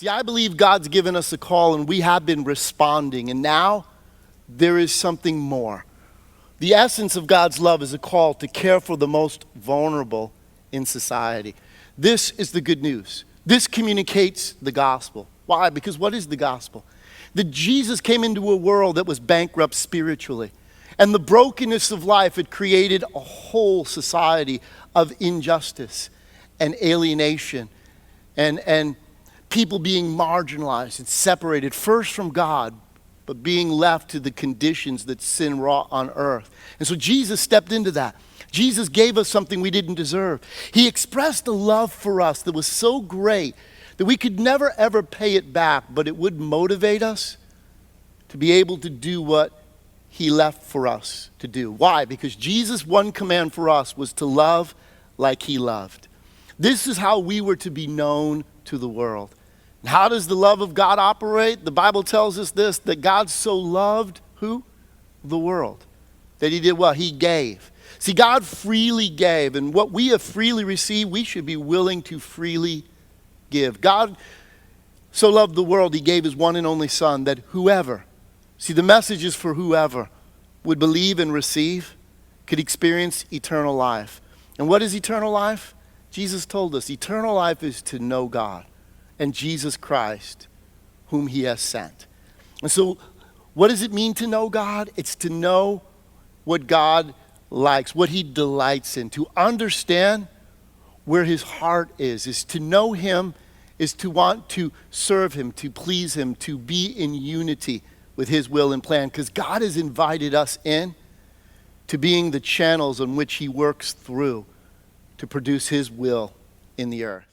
See, I believe God's given us a call and we have been responding. And now there is something more. The essence of God's love is a call to care for the most vulnerable in society. This is the good news. This communicates the gospel. Why? Because what is the gospel? That Jesus came into a world that was bankrupt spiritually. And the brokenness of life had created a whole society of injustice and alienation and people being marginalized and separated first from God, but being left to the conditions that sin wrought on earth. And so Jesus stepped into that. Jesus gave us something we didn't deserve. He expressed a love for us that was so great that we could never ever pay it back, but it would motivate us to be able to do what he left for us to do. Why? Because Jesus' one command for us was to love like he loved. This is how we were to be known to the world. And how does the love of God operate? The Bible tells us this, that God so loved who? The world. That he did what? He gave. See, God freely gave, and what we have freely received, we should be willing to freely give. God so loved the world, he gave his one and only Son, that whoever, see, the message is for whoever would believe and receive, could experience eternal life. And what is eternal life? Jesus told us, eternal life is to know God and Jesus Christ, whom he has sent. And so, what does it mean to know God? It's to know what God likes, what he delights in, to understand where his heart is to know him, is to want to serve him, to please him, to be in unity with his will and plan. Because God has invited us in to being the channels on which he works through to produce his will in the earth.